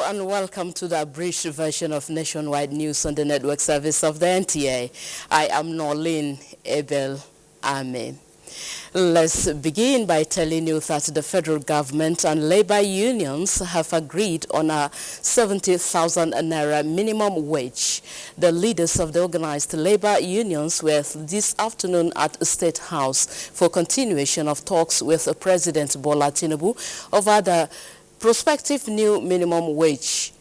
and welcome to the abridged version of Nationwide News on the network service of the NTA. I am Norlene Abel Ame. Let's begin by telling you that the federal government and labor unions have agreed on a 70,000 naira minimum wage. The leaders of the organized labor unions were this afternoon at State House for continuation of talks with President Bola Tinubu over the prospective new minimum wage.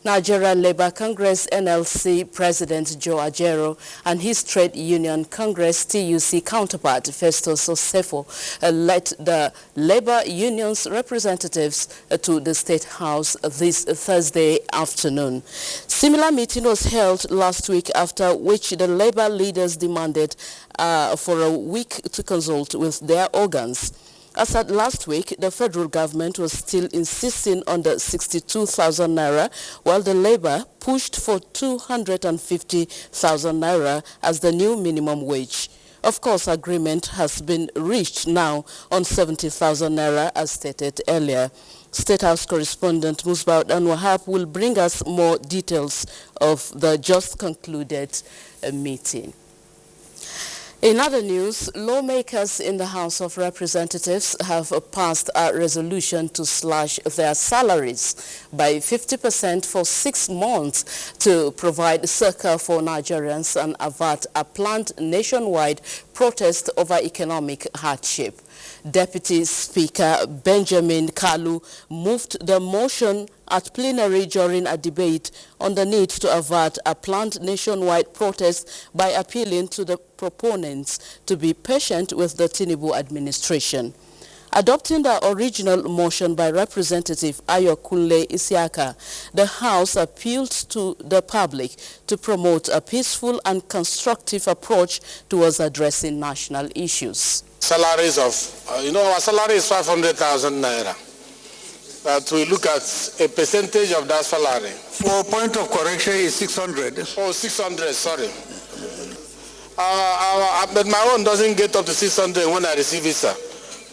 Nigerian Labour Congress NLC President Joe Ajero and his trade union Congress TUC counterpart Festus Osefo led the labor unions representatives to the State House this Thursday afternoon. Similar meeting was held last week, after which the labor leaders demanded for a week to consult with their organs. As at last week, the federal government was still insisting on the 62,000 naira, while the labor pushed for 250,000 naira as the new minimum wage. Of course, agreement has been reached now on 70,000 naira as stated earlier. State House correspondent Musbaud Anwahab will bring us more details of the just concluded meeting. In other news, lawmakers in the House of Representatives have passed a resolution to slash their salaries by 50% for 6 months to provide succor for Nigerians and avert a planned nationwide protest over economic hardship. Deputy Speaker Benjamin Kalu moved the motion at plenary during a debate on the need to avert a planned nationwide protest by appealing to the proponents to be patient with the Tinubu administration. Adopting the original motion by Representative Ayokunle Isiaka, the House appealed to the public to promote a peaceful and constructive approach towards addressing national issues. Salaries of, our salary is 500,000 naira. But we look at a percentage of that salary. For point of correction, is 600. Oh, 600, sorry. But my own doesn't get up to 600 when I receive it, sir.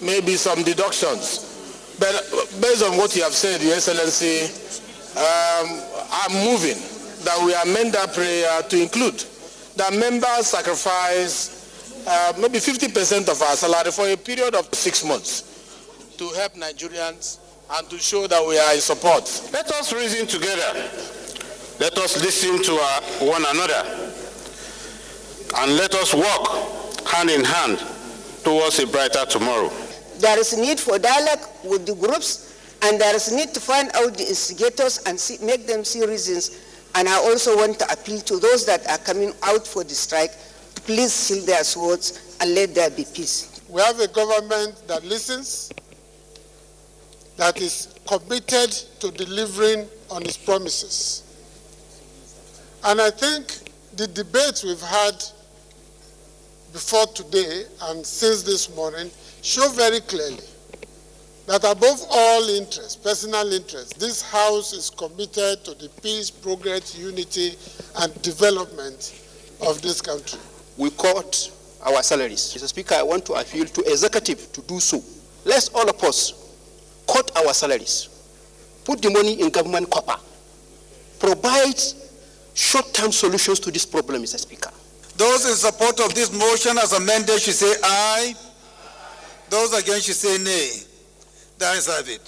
Maybe some deductions. But based on what you have said, Your Excellency, I'm moving that we amend that prayer to include that members sacrifice maybe 50% of our salary for a period of 6 months to help Nigerians and to show that we are in support. Let us reason together. Let us listen to one another. And let us work hand in hand towards a brighter tomorrow. There is a need for dialogue with the groups, and there is a need to find out the instigators and make them see reasons. And I also want to appeal to those that are coming out for the strike to please seal their swords and let there be peace. We have a government that listens, that is committed to delivering on its promises. And I think the debates we've had before today and since this morning show very clearly that above all interests, personal interests, this House is committed to the peace, progress, unity, and development of this country. We cut our salaries. Mr. Speaker, I want to appeal to executive to do so. Let's all of us cut our salaries, put the money in government copper, provide short-term solutions to this problem, Mr. Speaker. Those in support of this motion as amended should say aye. Those against should say nay. The ayes have it.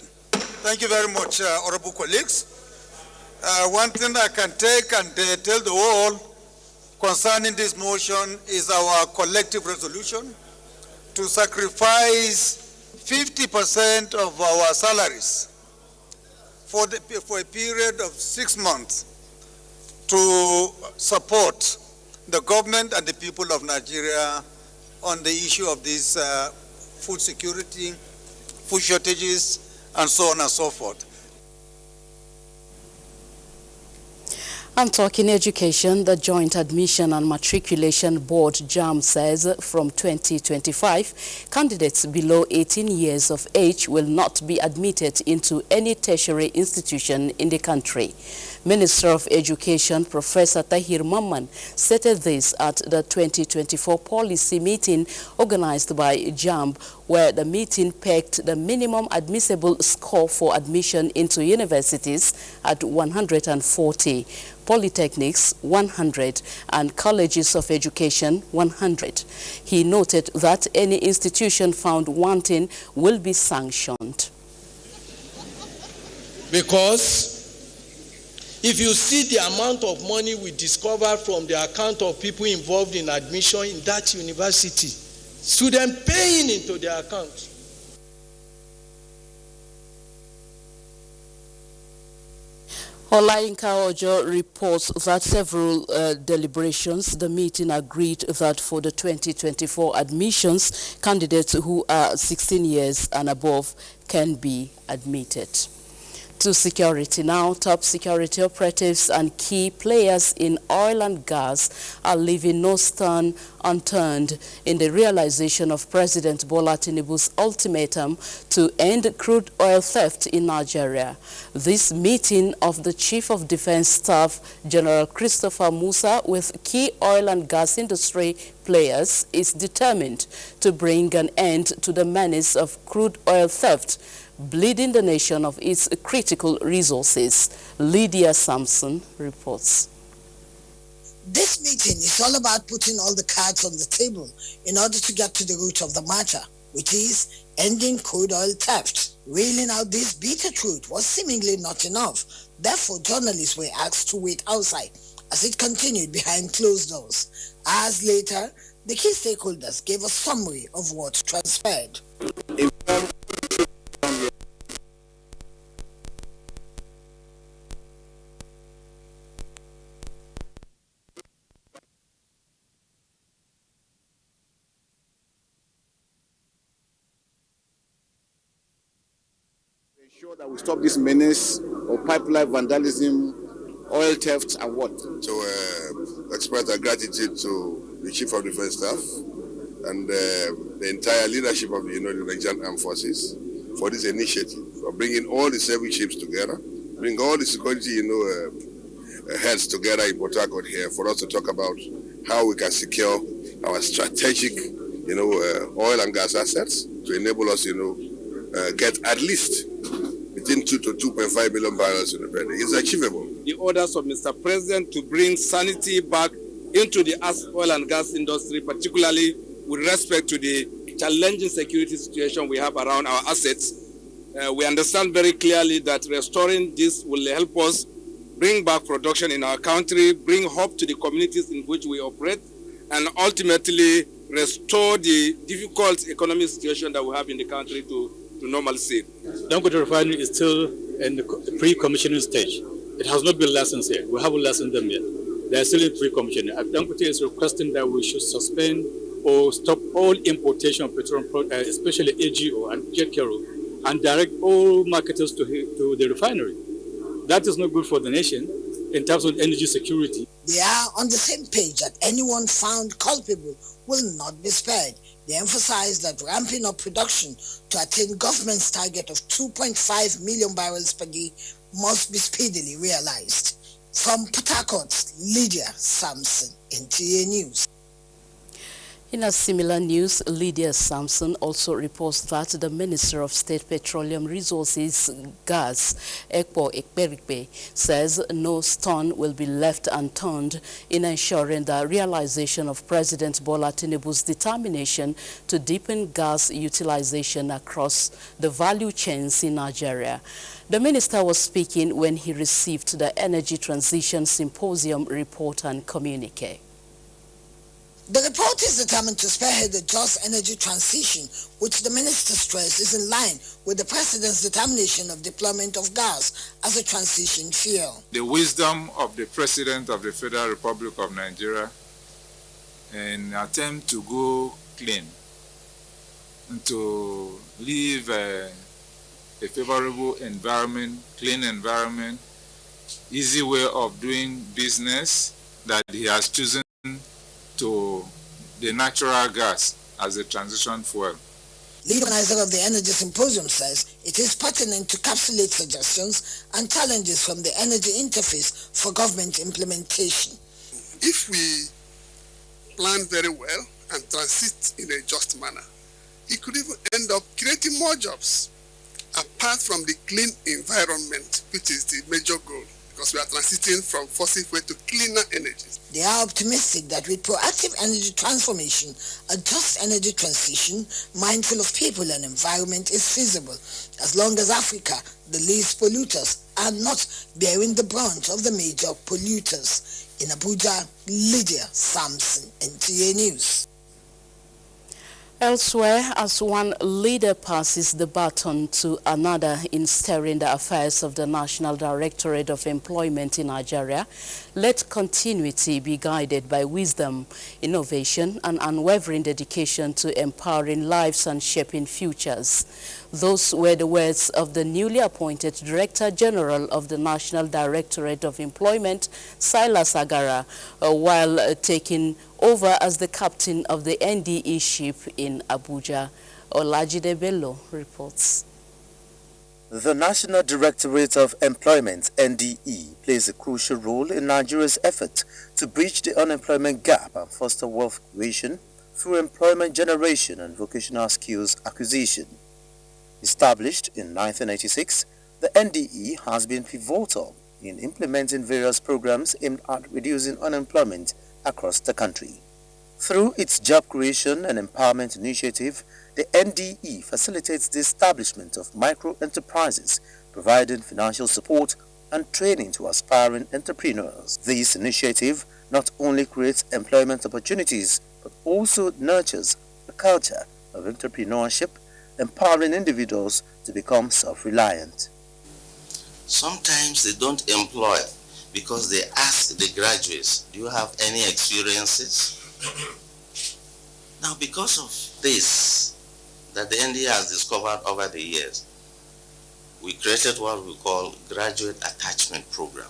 Thank you very much, honorable colleagues. One thing I can take and tell the world concerning this motion is our collective resolution to sacrifice 50% of our salaries for a period of 6 months to support the government and the people of Nigeria on the issue of this food security, food shortages, and so on and so forth. And talking education, the Joint Admission and Matriculation Board JAMB says from 2025, candidates below 18 years of age will not be admitted into any tertiary institution in the country. Minister of Education Professor Tahir Mamman stated this at the 2024 policy meeting organized by JAMB, where the meeting pegged the minimum admissible score for admission into universities at 140, polytechnics 100, and colleges of education 100. He noted that any institution found wanting will be sanctioned. Because if you see the amount of money we discover from the account of people involved in admission in that university, students paying into their account. Olayinka Ojo reports that several deliberations, the meeting agreed that for the 2024 admissions, candidates who are 16 years and above can be admitted. To security now, top security operatives and key players in oil and gas are leaving no stone unturned in the realization of President Bola Tinubu's ultimatum to end crude oil theft in Nigeria. This meeting of the Chief of Defense Staff, General Christopher Musa, with key oil and gas industry players is determined to bring an end to the menace of crude oil theft, bleeding the nation of its critical resources. Lydia Sampson reports. This meeting is all about putting all the cards on the table in order to get to the root of the matter, which is ending crude oil theft. Reeling out this bitter truth was seemingly not enough. Therefore, journalists were asked to wait outside as it continued behind closed doors. Hours later, the key stakeholders gave a summary of what transpired. Ensure that we stop this menace of pipeline vandalism, oil theft, and what? To express our gratitude to the Chief of Defense Staff and the entire leadership of the Nigerian Armed Forces for this initiative, for bringing all the service ships together, bring all the security, heads together in Port Harcourt here for us to talk about how we can secure our strategic, oil and gas assets to enable us, get at least between 2 to 2.5 million barrels in a day. It's achievable. The orders of Mr. President to bring sanity back into the oil and gas industry, particularly with respect to the challenging security situation we have around our assets. We understand very clearly that restoring this will help us bring back production in our country, bring hope to the communities in which we operate, and ultimately restore the difficult economic situation that we have in the country to normalcy. Dangote refinery is still in the pre-commissioning stage. It has not been licensed yet. We haven't licensed them yet. They are still in pre-commissioning. Dangote is requesting that we should suspend or stop all importation of petroleum products, especially AGO and jet kerosene, and direct all marketers to the refinery. That is not good for the nation in terms of energy security. They are on the same page that anyone found culpable will not be spared. They emphasize that ramping up production to attain government's target of 2.5 million barrels per day must be speedily realized. From Port Harcourt, Lydia Sampson, NTA News. In a similar news, Lydia Sampson also reports that the Minister of State Petroleum Resources, Gas, Ekpo Ekperikpe, says no stone will be left unturned in ensuring the realization of President Bola Tinubu's determination to deepen gas utilization across the value chains in Nigeria. The minister was speaking when he received the Energy Transition Symposium report and communique. The report is determined to spearhead the just energy transition, which the minister stressed is in line with the president's determination of deployment of gas as a transition fuel. The wisdom of the president of the Federal Republic of Nigeria in an attempt to go clean and to live a favorable environment, clean environment, easy way of doing business, that he has chosen to the natural gas as a transition fuel. The organizer of the Energy Symposium says it is pertinent to capsulate suggestions and challenges from the energy interface for government implementation. If we plan very well and transit in a just manner, it could even end up creating more jobs, apart from the clean environment, which is the major goal, because we are transiting from fossil fuel to cleaner energies. They are optimistic that with proactive energy transformation, a just energy transition, mindful of people and environment is feasible, as long as Africa, the least polluters, are not bearing the brunt of the major polluters. In Abuja, Lydia Sampson, NTA News. Elsewhere, as one leader passes the baton to another in steering the affairs of the National Directorate of Employment in Nigeria, let continuity be guided by wisdom, innovation, and unwavering dedication to empowering lives and shaping futures. Those were the words of the newly appointed Director General of the National Directorate of Employment, Silas Agara, while taking over as the captain of the NDE ship in Abuja. Olajide Bello reports. The National Directorate of Employment, NDE, plays a crucial role in Nigeria's effort to bridge the unemployment gap and foster wealth creation through employment generation and vocational skills acquisition. Established in 1986, the NDE has been pivotal in implementing various programs aimed at reducing unemployment across the country. Through its job creation and empowerment initiative, the NDE facilitates the establishment of micro-enterprises, providing financial support and training to aspiring entrepreneurs. This initiative not only creates employment opportunities, but also nurtures a culture of entrepreneurship, empowering individuals to become self-reliant. Sometimes they don't employ because they ask the graduates, do you have any experiences? Now, because of this that the NDA has discovered over the years, we created what we call Graduate Attachment Program.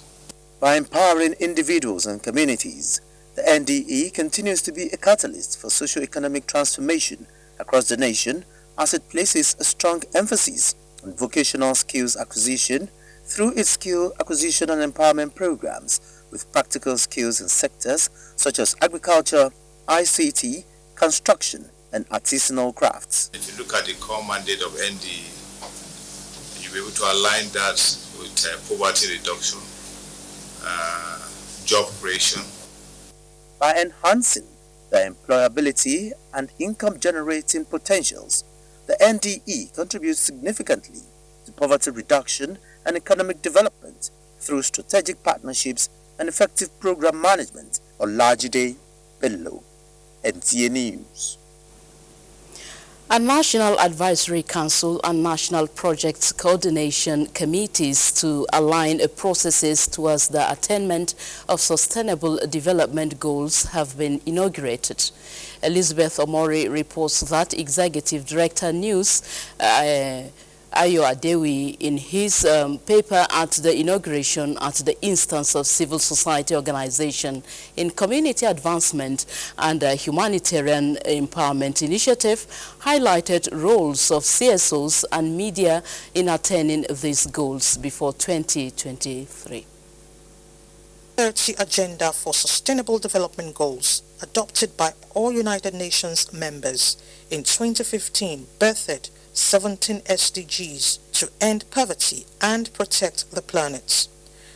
By empowering individuals and communities, the NDE continues to be a catalyst for socio-economic transformation across the nation as it places a strong emphasis on vocational skills acquisition through its skill acquisition and empowerment programs with practical skills in sectors such as agriculture, ICT, construction, and artisanal crafts. If you look at the core mandate of NDE, you'll be able to align that with poverty reduction, job creation. By enhancing the employability and income-generating potentials, the NDE contributes significantly to poverty reduction and economic development through strategic partnerships and effective program management. Olajide Bello, NTA News. A National Advisory Council and National Projects Coordination Committees to align processes towards the attainment of sustainable development goals have been inaugurated. Elizabeth Omori reports that Executive Director News Ayo Adewi, in his paper at the inauguration at the instance of civil society organization in community advancement and humanitarian empowerment initiative, highlighted roles of CSOs and media in attaining these goals before 2023. 30 Agenda for Sustainable Development Goals, adopted by all United Nations members in 2015, birthed 17 SDGs to end poverty and protect the planet.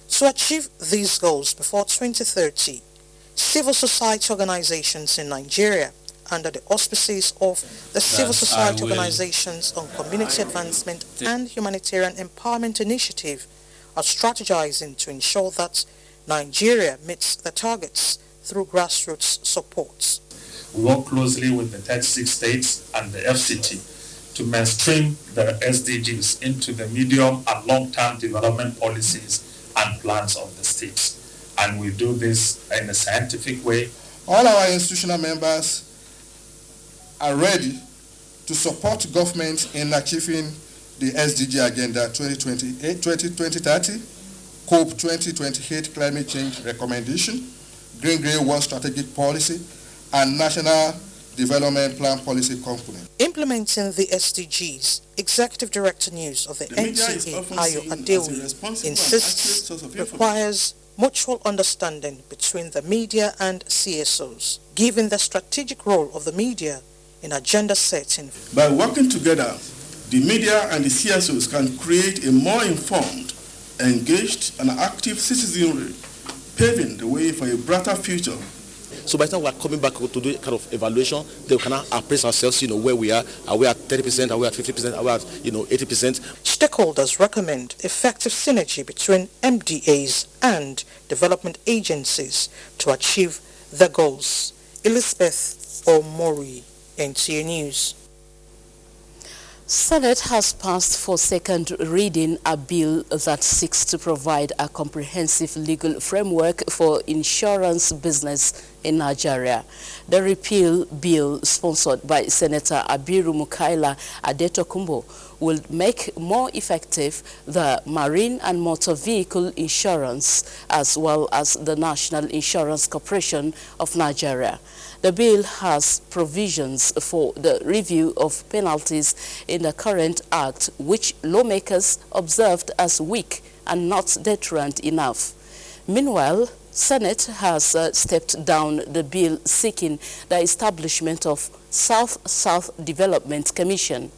To achieve these goals before 2030, civil society organizations in Nigeria, under the auspices of the Civil Society Organizations on Community Advancement and Humanitarian Empowerment Initiative, are strategizing to ensure that Nigeria meets the targets through grassroots support. We work closely with the 36 states and the FCT to mainstream the SDGs into the medium and long-term development policies and plans of the states. And we do this in a scientific way. All our institutional members are ready to support government in achieving the SDG Agenda 2030, COP 2028 Climate Change Recommendation, Green-Grey World Strategic Policy, and National Development Plan Policy Component. Implementing the SDGs, Executive Director News of the NTA, Ayo Adewi, insists requires mutual understanding between the media and CSOs. Given the strategic role of the media in agenda setting. By working together, the media and the CSOs can create a more informed, engaged, and active citizenry, paving the way for a brighter future. So by the time we're coming back to do kind of evaluation, they can appraise ourselves, where we are. Are we at 30%? Are we at 50%? Are we at, 80%? Stakeholders recommend effective synergy between MDAs and development agencies to achieve the goals. Elizabeth Omori, NTA News. Senate has passed for second reading a bill that seeks to provide a comprehensive legal framework for insurance business in Nigeria. The repeal bill, sponsored by Senator Abiru Mukaila Adetokunbo, will make more effective the marine and motor vehicle insurance as well as the National Insurance Corporation of Nigeria. The bill has provisions for the review of penalties in the current act, which lawmakers observed as weak and not deterrent enough. Meanwhile, Senate has stepped down the bill seeking the establishment of South-South Development Commission.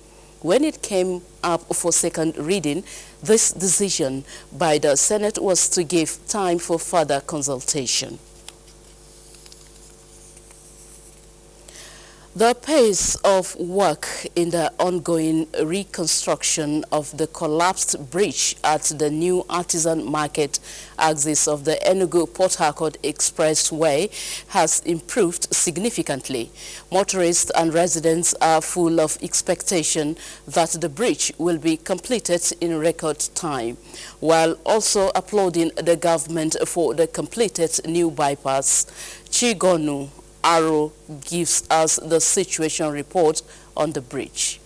When it came up for second reading, this decision by the Senate was to give time for further consultation. The pace of work in the ongoing reconstruction of the collapsed bridge at the new artisan market axis of the Enugu-Port Harcourt Expressway has improved significantly. Motorists and residents are full of expectation that the bridge will be completed in record time, while also applauding the government for the completed new bypass. Chigonu Aro gives us the situation report on the bridge.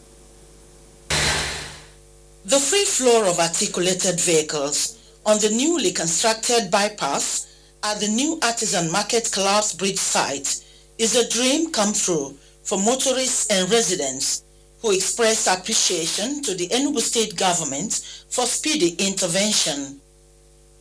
The free flow of articulated vehicles on the newly constructed bypass at the new Artisan Market Collapse Bridge site is a dream come true for motorists and residents who express appreciation to the Enugu State government for speedy intervention.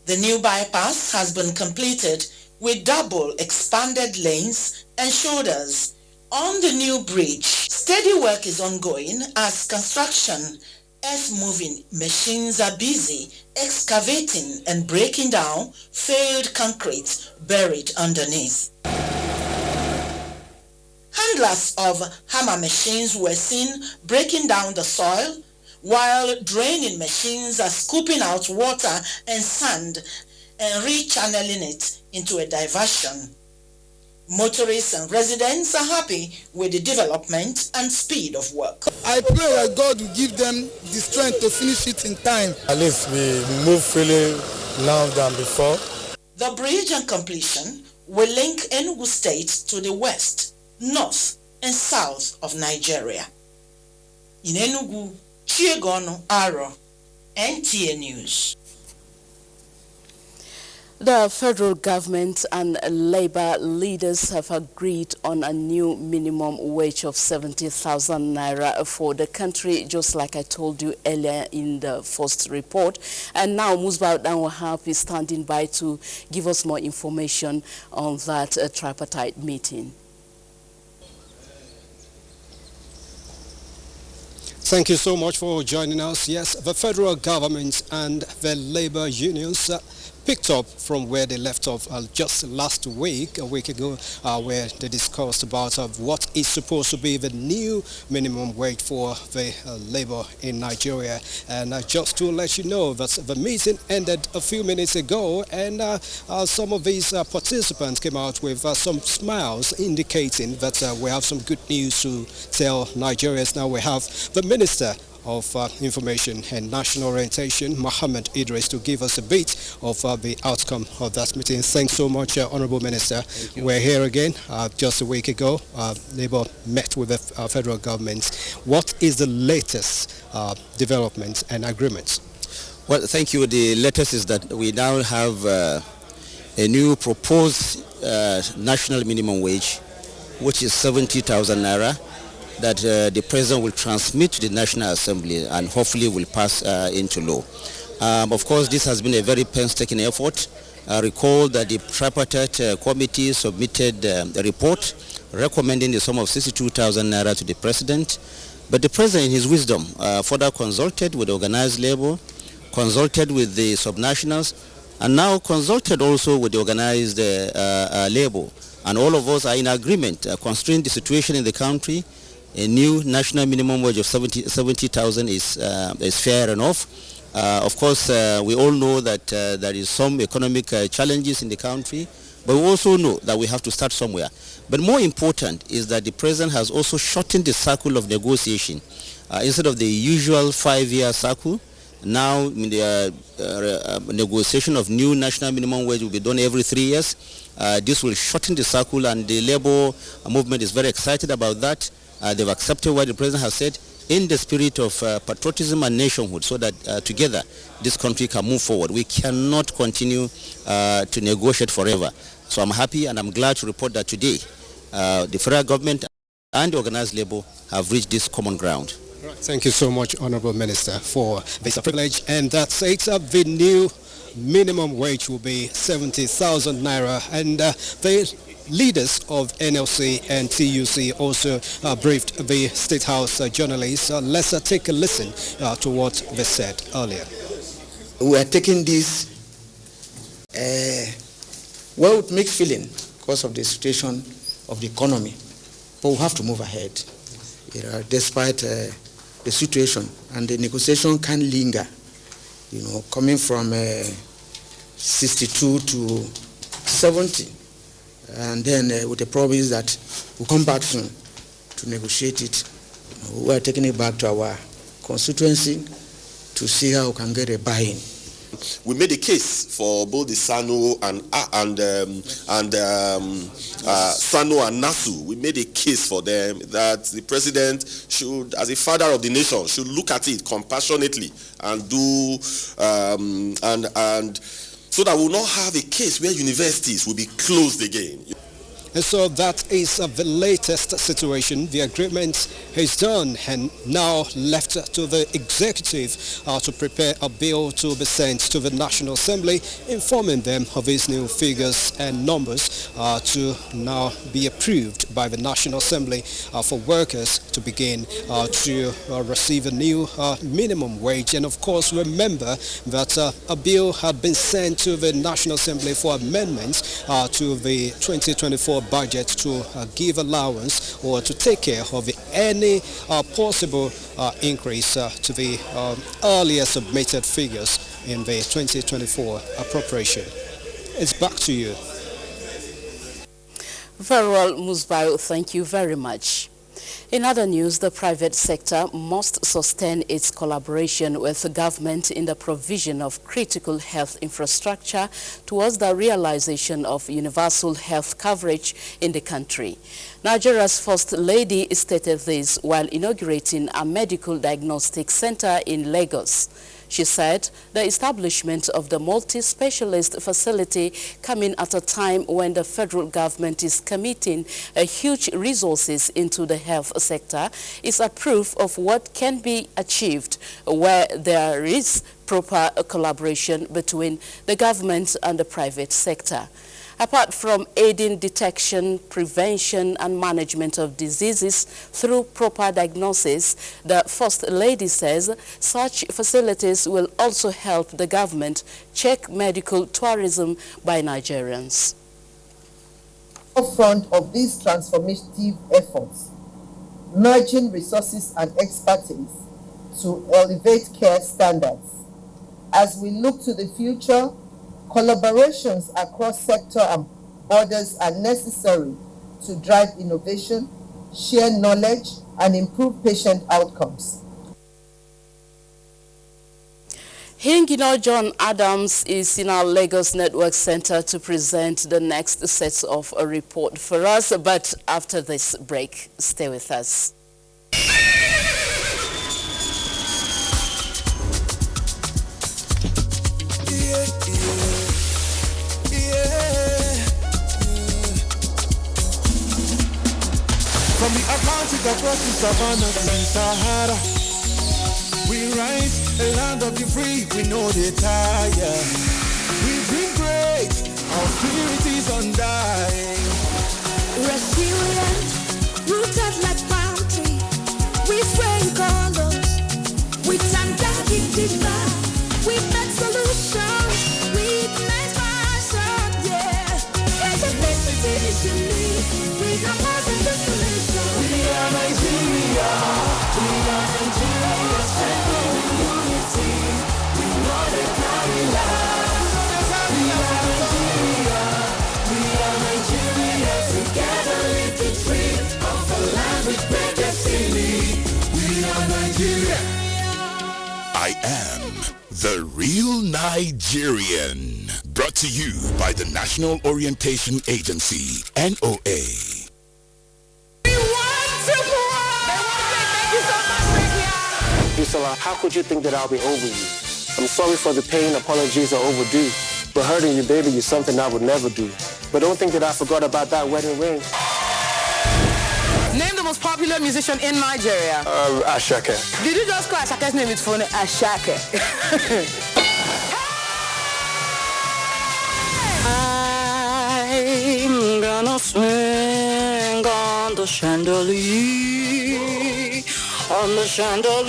The new bypass has been completed with double expanded lanes and shoulders. On the new bridge, steady work is ongoing as construction earth-moving machines are busy excavating and breaking down failed concrete buried underneath. Handlers of hammer machines were seen breaking down the soil, while draining machines are scooping out water and sand and rechanneling it into a diversion. Motorists and residents are happy with the development and speed of work. I pray that God will give them the strength to finish it in time. At least we move freely now than before. The bridge and completion will link Enugu State to the west, north, and south of Nigeria. In Enugu, Chiegono Aro, NTA News. The federal government and labor leaders have agreed on a new minimum wage of 70,000 naira for the country, just like I told you earlier in the first report. And now Musbah Danwahab is standing by to give us more information on that tripartite meeting. Thank you so much for joining us. Yes, the federal government and the labor unions picked up from where they left off just last week, a week ago, where they discussed about what is supposed to be the new minimum wage for the labor in Nigeria. And just to let you know that the meeting ended a few minutes ago, and some of these participants came out with some smiles indicating that we have some good news to tell Nigerians. Now we have the Minister of Information and National Orientation, Mohammed Idris, to give us a bit of the outcome of that meeting. Thanks so much, Honorable Minister. We're here again. Just a week ago, Labour met with the federal government. What is the latest development and agreements? Well, thank you. The latest is that we now have a new proposed national minimum wage, which is 70,000 naira. That the President will transmit to the National Assembly and hopefully will pass into law. Of course, this has been a very painstaking effort. Recall that the tripartite committee submitted a report recommending the sum of 62,000 naira to the president. But the president, in his wisdom, further consulted with organized labor, consulted with the subnationals, and now consulted also with the organized labor. And all of us are in agreement, considering the situation in the country. A new national minimum wage of 70,000 is fair enough. Of course, we all know that there is some economic challenges in the country, but we also know that we have to start somewhere. But more important is that the president has also shortened the cycle of negotiation. Instead of the usual 5-year cycle, now the negotiation of new national minimum wage will be done every 3 years. This will shorten the cycle, and the labor movement is very excited about that. They've accepted what the president has said in the spirit of patriotism and nationhood, so that together this country can move forward. We cannot continue to negotiate forever. So I'm happy and I'm glad to report that today the federal government and the organized labor have reached this common ground. Thank you so much, Honorable Minister, for this privilege. And that's it. The new minimum wage will be 70,000 naira. And the leaders of NLC and TUC also briefed the State House journalists. Let's take a listen to what they said earlier. We are taking this with mixed feeling because of the situation of the economy, but we have to move ahead, despite the situation, and the negotiation can linger, coming from 62 to 70, and then with the promise that we'll come back soon to negotiate it. We are taking it back to our constituency to see how we can get a buy-in. We made a case for both the SANU and SANU and NASU. We made a case for them that the president should, as a father of the nation, should look at it compassionately and do and so that we'll not have a case where universities will be closed again. And so that is the latest situation. The agreement is done and now left to the executive to prepare a bill to be sent to the National Assembly, informing them of these new figures and numbers to now be approved by the National Assembly for workers to begin to receive a new minimum wage. And of course, remember that a bill had been sent to the National Assembly for amendments to the 2024 budget to give allowance or to take care of any possible increase to the earlier submitted figures in the 2024 appropriation. It's back to you. Very well, Musbayo, thank you very much. In other news, the private sector must sustain its collaboration with the government in the provision of critical health infrastructure towards the realization of universal health coverage in the country. Nigeria's First Lady stated this while inaugurating a medical diagnostic center in Lagos. She said the establishment of the multi-specialist facility coming at a time when the federal government is committing huge resources into the health sector is a proof of what can be achieved where there is proper collaboration between the government and the private sector. Apart from aiding detection, prevention and management of diseases through proper diagnosis, the First Lady says such facilities will also help the government check medical tourism by Nigerians. Forefront of these transformative efforts, merging resources and expertise to elevate care standards. As we look to the future, collaborations across sector and borders are necessary to drive innovation, share knowledge, and improve patient outcomes. Hingino John Adams is in our Lagos Network Center to present the next set of a report for us, but after this break, stay with us. From the Atlantic across the savannah to the Sahara, we rise, a land of the free, we know they tire. We bring great, our spirit is undying. Resilient destiny. We got positive destination. We are Nigeria. We are Nigeria. Standing in unity. We know the carry love. We are Nigeria. We are Nigeria. Together live the dream of a land with great destiny. We are Nigeria. I am the real Nigerian. Brought to you by the National Orientation Agency, NOA. Yusala, how could you think that I'll be over you? I'm sorry for the pain, apologies are overdue. But hurting you, baby, is something I would never do. But don't think that I forgot about that wedding ring. Name the most popular musician in Nigeria. Ashake. Did you just call Ashake's name? It's funny, Ashake. I'm gonna swing on the chandelier, on the chandelier.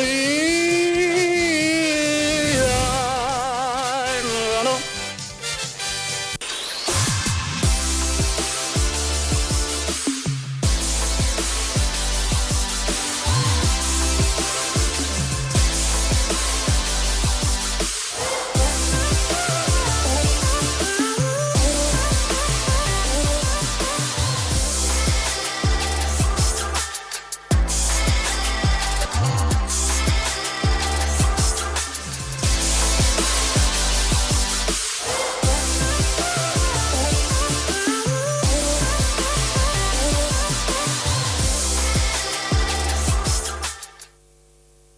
I'm gonna...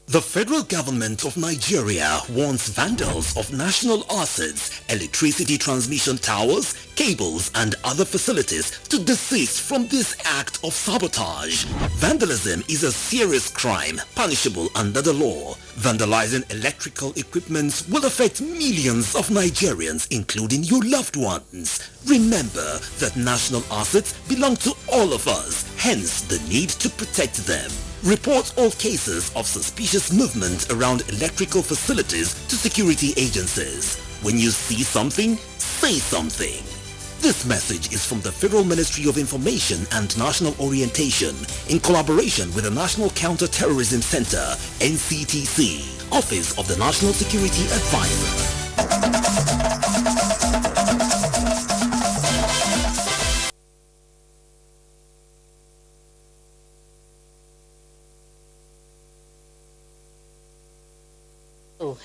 The federal government of Nigeria warns vandals of national assets, electricity transmission towers, cables and other facilities to desist from this act of sabotage. Vandalism is a serious crime punishable under the law. Vandalizing electrical equipment will affect millions of Nigerians, including your loved ones. Remember that national assets belong to all of us, hence the need to protect them. Report all cases of suspicious movement around electrical facilities to security agencies. When you see something, say something. This message is from the Federal Ministry of Information and National Orientation in collaboration with the National Counter-Terrorism Center, NCTC, Office of the National Security Advisor.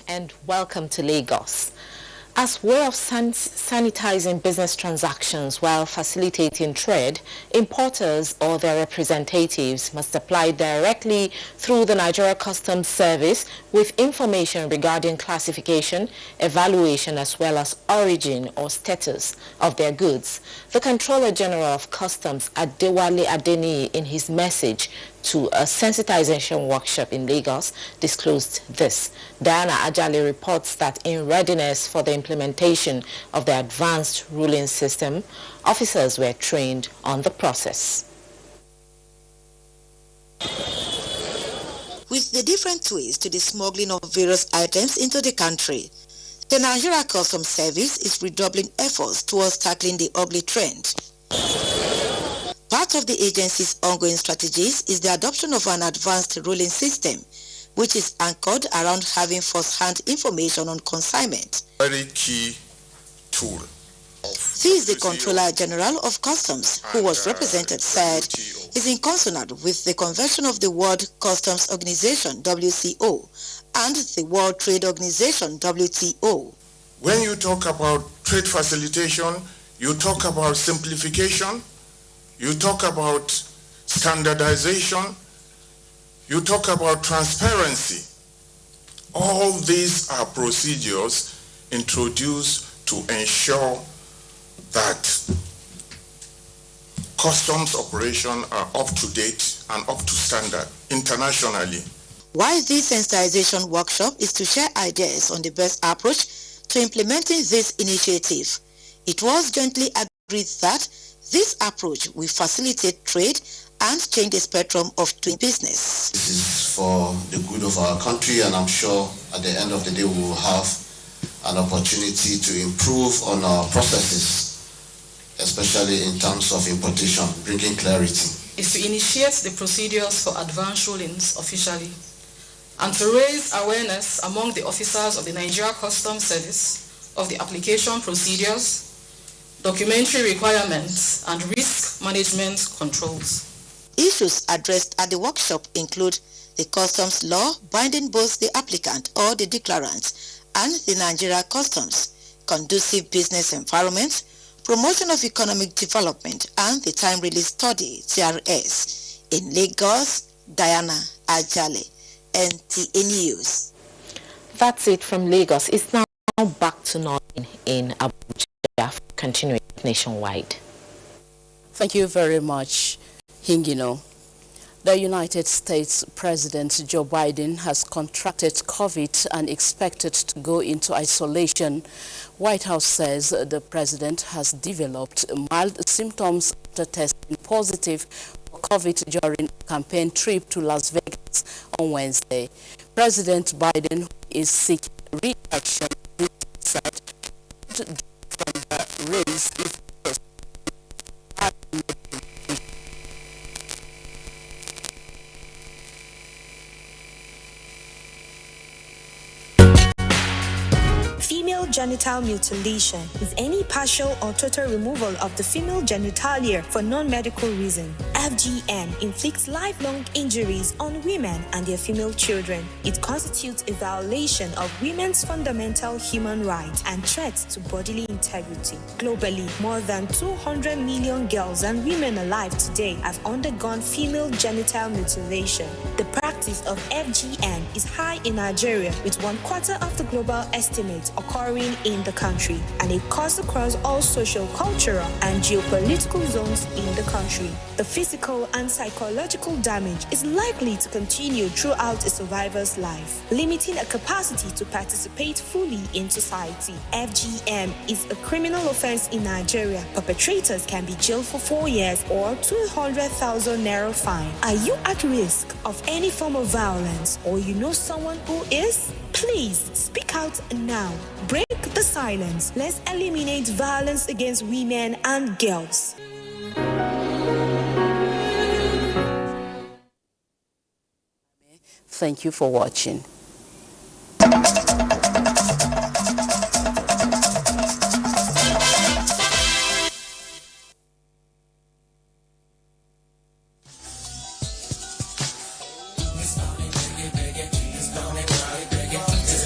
And welcome to Lagos. As way of sanitizing business transactions while facilitating trade, importers or their representatives must apply directly through the Nigeria Customs Service with information regarding classification, evaluation as well as origin or status of their goods. The Controller General of Customs, Adewale Adeniyi, in his message to a sensitization workshop in Lagos, disclosed this. Diana Ajali reports that in readiness for the implementation of the advanced ruling system, officers were trained on the process. With the different twists to the smuggling of various items into the country, the Nigeria Customs Service is redoubling efforts towards tackling the ugly trend. Part of the agency's ongoing strategies is the adoption of an advanced ruling system, which is anchored around having first-hand information on consignment. Very key tool. This, the Controller General of Customs, who was represented, said is in consonant with the Convention of the World Customs Organization, WCO, and the World Trade Organization, WTO. When you talk about trade facilitation, you talk about simplification, you talk about standardization, you talk about transparency. All these are procedures introduced to ensure that customs operations are up to date and up to standard internationally. Why this sensitization workshop is to share ideas on the best approach to implementing this initiative. It was jointly agreed that this approach will facilitate trade and change the spectrum of doing business. This is for the good of our country, and I'm sure at the end of the day we will have an opportunity to improve on our processes especially in terms of importation, bringing clarity. Is to initiate the procedures for advance rulings officially and to raise awareness among the officers of the Nigeria Customs Service of the application procedures, documentary requirements, and risk management controls. Issues addressed at the workshop include the customs law binding both the applicant or the declarant and the Nigeria Customs, conducive business environment, promotion of economic development, and the time release study, TRS. In Lagos, Diana Ajale, NTA News. That's it from Lagos. It's now back to 9 in Abuja, continuing nationwide. Thank you very much, Hingino. The United States President Joe Biden has contracted COVID and expected to go into isolation. White House says the president has developed mild symptoms after testing positive for COVID during a campaign trip to Las Vegas on Wednesday. President Biden, who is seeking re-election, said from the race if Female genital mutilation is any partial or total removal of the female genitalia for non-medical reason. FGM inflicts lifelong injuries on women and their female children. It constitutes a violation of women's fundamental human rights and threats to bodily integrity. Globally, more than 200 million girls and women alive today have undergone female genital mutilation. The practice of FGM is high in Nigeria, with 1/4 of the global estimate occurring in the country, and it cuts across all social, cultural, and geopolitical zones in the country. The physical and psychological damage is likely to continue throughout a survivor's life, limiting a capacity to participate fully in society. FGM is a criminal offense in Nigeria. Perpetrators can be jailed for 4 years or 200,000 naira fine. Are you at risk of any form of violence, or you know someone who is? Please speak out now. Break the silence. Let's eliminate violence against women and girls. Thank you for watching.